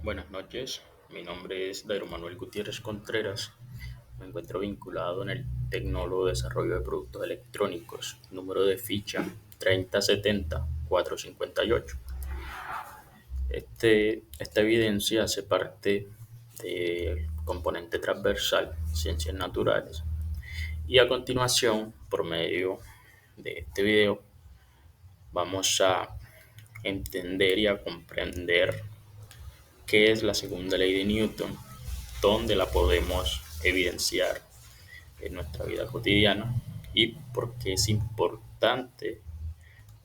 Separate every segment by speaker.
Speaker 1: Buenas noches, mi nombre es Dairo Manuel Gutiérrez Contreras. Me encuentro vinculado en el Tecnólogo de Desarrollo de Productos Electrónicos, número de ficha 3070-458. Esta evidencia hace parte del componente transversal Ciencias Naturales. Y a continuación, por medio de este video, vamos a entender y a comprender qué es la segunda ley de Newton, dónde la podemos evidenciar en nuestra vida cotidiana y por qué es importante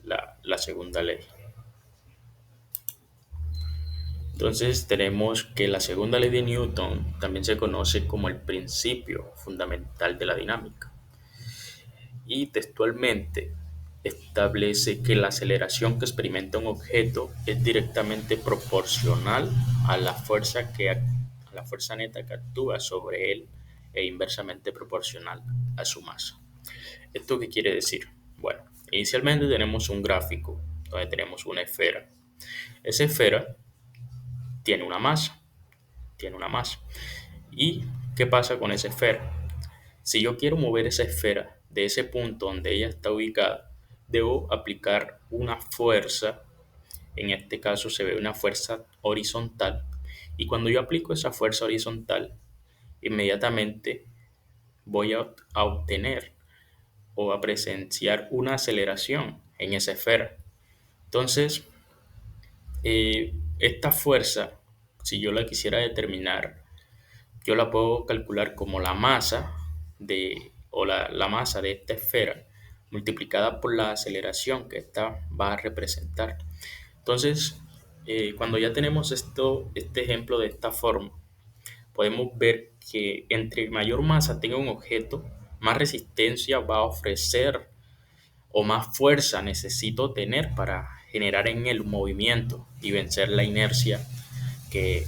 Speaker 1: la segunda ley. Entonces tenemos que la segunda ley de Newton también se conoce como el principio fundamental de la dinámica y textualmente establece que la aceleración que experimenta un objeto es directamente proporcional a la fuerza neta que actúa sobre él e inversamente proporcional a su masa. ¿Esto qué quiere decir? Bueno, inicialmente tenemos un gráfico donde tenemos una esfera. Esa esfera tiene una masa, tiene una masa. ¿Y qué pasa con esa esfera? Si yo quiero mover esa esfera de ese punto donde ella está ubicada, debo aplicar una fuerza. En este caso se ve una fuerza horizontal. Y cuando yo aplico esa fuerza horizontal, inmediatamente voy a obtener o a presenciar una aceleración en esa esfera. Entonces, esta fuerza, si yo la quisiera determinar, yo la puedo calcular como la masa la masa de esta esfera multiplicada por la aceleración que esta va a representar. Entonces, cuando ya tenemos este ejemplo de esta forma, podemos ver que entre mayor masa tenga un objeto, más resistencia va a ofrecer o más fuerza necesito tener para generar en él un movimiento y vencer la inercia que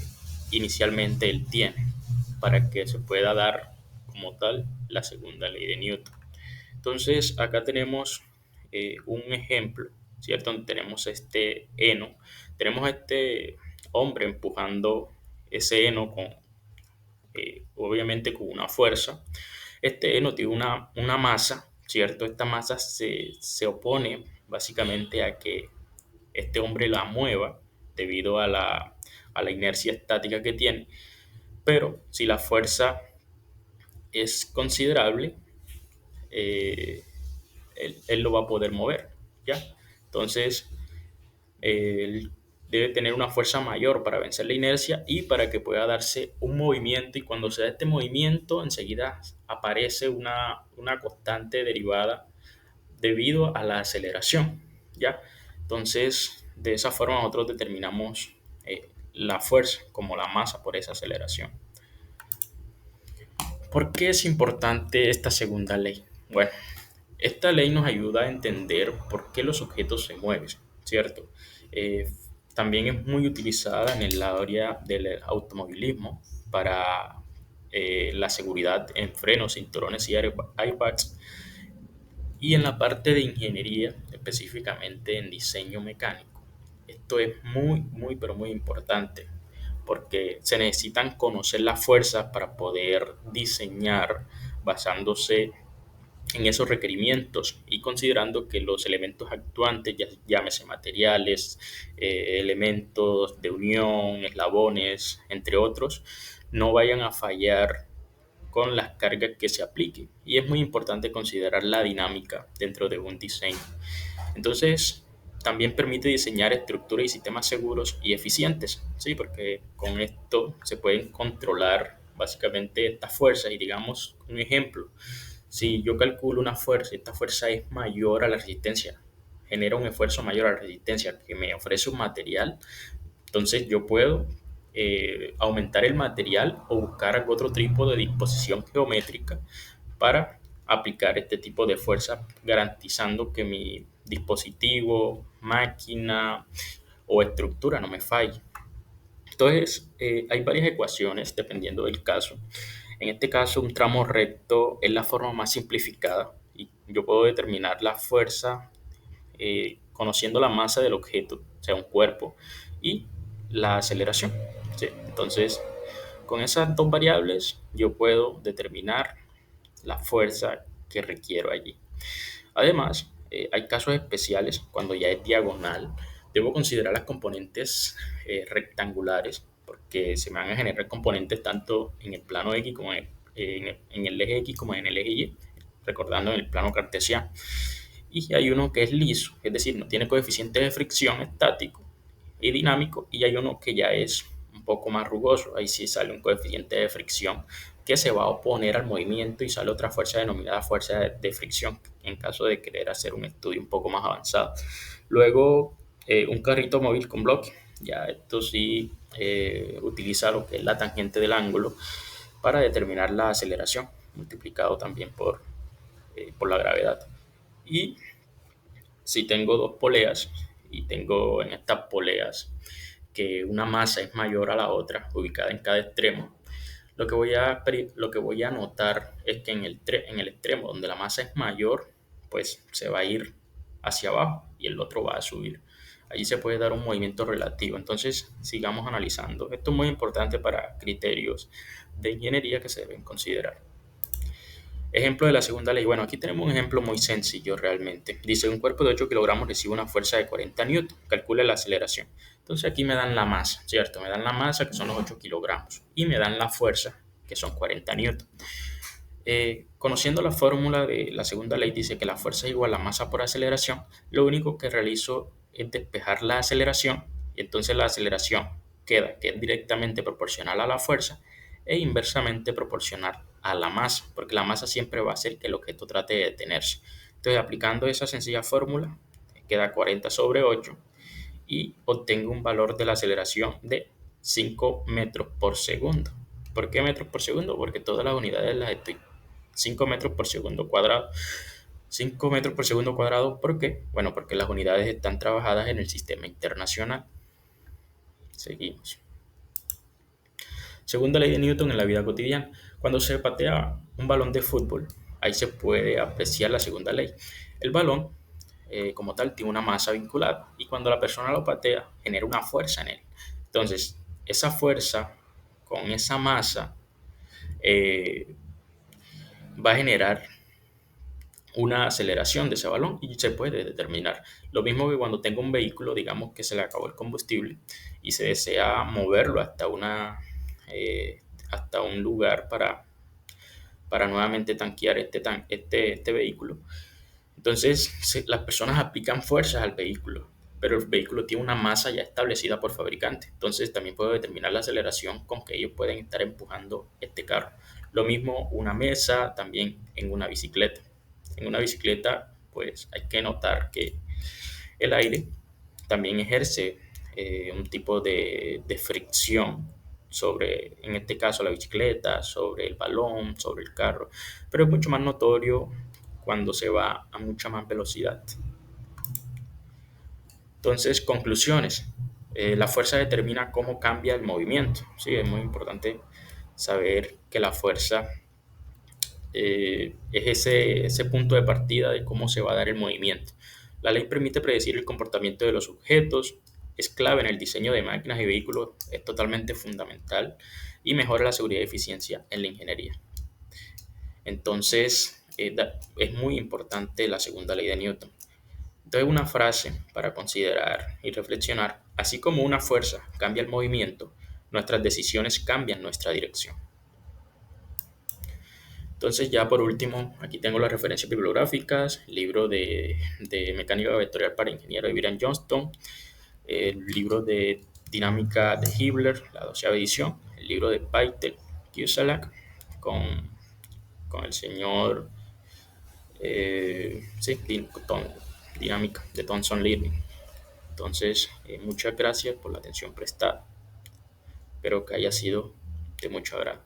Speaker 1: inicialmente él tiene, para que se pueda dar como tal la segunda ley de Newton. Entonces, acá tenemos un ejemplo, ¿cierto? Donde tenemos este heno, tenemos a este hombre empujando ese heno obviamente con una fuerza. Este heno tiene una masa, ¿cierto? Esta masa se opone básicamente a que este hombre la mueva debido a la inercia estática que tiene, pero si la fuerza es considerable, eh, él lo va a poder mover, ¿ya? Entonces, él debe tener una fuerza mayor para vencer la inercia y para que pueda darse un movimiento, y cuando se da este movimiento enseguida aparece una constante derivada debido a la aceleración, ¿ya? Entonces, de esa forma nosotros determinamos la fuerza como la masa por esa aceleración. ¿Por qué es importante esta segunda ley? Bueno, esta ley nos ayuda a entender por qué los objetos se mueven, ¿cierto? Eh, También es muy utilizada en el área del automovilismo para la seguridad en frenos, cinturones y airbags, y en la parte de ingeniería, específicamente en diseño mecánico. Esto es muy, muy, pero muy importante porque se necesitan conocer las fuerzas para poder diseñar basándose en esos requerimientos y considerando que los elementos actuantes, llámese materiales, elementos de unión, eslabones, entre otros, no vayan a fallar con las cargas que se apliquen. Y es muy importante considerar la dinámica dentro de un diseño. Entonces, también permite diseñar estructuras y sistemas seguros y eficientes, ¿sí? Porque con esto se pueden controlar básicamente estas fuerzas. Y digamos un ejemplo, si yo calculo una fuerza y esta fuerza es mayor a la resistencia, genera un esfuerzo mayor a la resistencia que me ofrece un material, entonces yo puedo aumentar el material o buscar algún otro tipo de disposición geométrica para aplicar este tipo de fuerza, garantizando que mi dispositivo, máquina o estructura no me falle. Entonces, hay varias ecuaciones dependiendo del caso. En este caso, un tramo recto es la forma más simplificada y yo puedo determinar la fuerza conociendo la masa del objeto, o sea, un cuerpo, y la aceleración. ¿Sí? Entonces, con esas dos variables yo puedo determinar la fuerza que requiero allí. Además, hay casos especiales cuando ya es diagonal. Debo considerar las componentes rectangulares porque se me van a generar componentes tanto en el plano X como en el eje X como en el eje Y, recordando en el plano cartesiano. Y hay uno que es liso, es decir, no tiene coeficiente de fricción estático y dinámico, y hay uno que ya es un poco más rugoso. Ahí sí sale un coeficiente de fricción que se va a oponer al movimiento y sale otra fuerza denominada fuerza de fricción en caso de querer hacer un estudio un poco más avanzado. Luego, un carrito móvil con bloque. Ya esto sí utiliza lo que es la tangente del ángulo para determinar la aceleración, multiplicado también por la gravedad. Y si tengo dos poleas y tengo en estas poleas que una masa es mayor a la otra, ubicada en cada extremo, lo que voy a notar es que en el extremo donde la masa es mayor, pues se va a ir hacia abajo y el otro va a subir. Allí se puede dar un movimiento relativo. Entonces, sigamos analizando. Esto es muy importante para criterios de ingeniería que se deben considerar. Ejemplo de la segunda ley. Bueno, aquí tenemos un ejemplo muy sencillo realmente. Dice, un cuerpo de 8 kilogramos recibe una fuerza de 40 newton. Calcule la aceleración. Entonces aquí me dan la masa, ¿cierto? Me dan la masa, que son los 8 kilogramos. Y me dan la fuerza, que son 40 newton. Conociendo la fórmula de la segunda ley, dice que la fuerza es igual a la masa por aceleración. Lo único que realizo es despejar la aceleración. Y entonces la aceleración queda que es directamente proporcional a la fuerza e inversamente proporcional a la masa, porque la masa siempre va a hacer que el objeto trate de detenerse. Entonces, aplicando esa sencilla fórmula, queda 40 sobre 8 y obtengo un valor de la aceleración de 5 metros por segundo. ¿Por qué metros por segundo? Porque todas las unidades las estoy 5 metros por segundo cuadrado. 5 metros por segundo cuadrado, ¿por qué? Bueno, porque las unidades están trabajadas en el sistema internacional. Seguimos. Segunda ley de Newton en la vida cotidiana. Cuando se patea un balón de fútbol, ahí se puede apreciar la segunda ley. El balón, como tal, tiene una masa vinculada y cuando la persona lo patea, genera una fuerza en él. Entonces, esa fuerza con esa masa eh, va a generar una aceleración de ese balón y se puede determinar. Lo mismo que cuando tengo un vehículo, digamos que se le acabó el combustible y se desea moverlo eh, hasta un lugar para nuevamente tanquear este vehículo. Entonces, las personas aplican fuerzas al vehículo, pero el vehículo tiene una masa ya establecida por fabricante. Entonces, también puedo determinar la aceleración con que ellos pueden estar empujando este carro. Lo mismo una mesa, también en una bicicleta. En una bicicleta, pues hay que notar que el aire también ejerce un tipo de fricción sobre, en este caso, la bicicleta, sobre el balón, sobre el carro, pero es mucho más notorio cuando se va a mucha más velocidad. Entonces, conclusiones. La fuerza determina cómo cambia el movimiento. Sí, es muy importante saber que la fuerza es ese punto de partida de cómo se va a dar el movimiento. La ley permite predecir el comportamiento de los objetos, es clave en el diseño de máquinas y vehículos, es totalmente fundamental y mejora la seguridad y eficiencia en la ingeniería. Entonces, es muy importante la segunda ley de Newton. Entonces, una frase para considerar y reflexionar, así como una fuerza cambia el movimiento, nuestras decisiones cambian nuestra dirección. Entonces, ya por último, aquí tengo las referencias bibliográficas, el libro de Mecánica Vectorial para Ingeniero de Byron Johnston, el libro de Dinámica de Hibbeler, la 12ª edición, el libro de Peitel Kieselak con, con el señor sí, Dinámica de Thomson Learning. Entonces, muchas gracias por la atención prestada. Espero que haya sido de mucho agrado.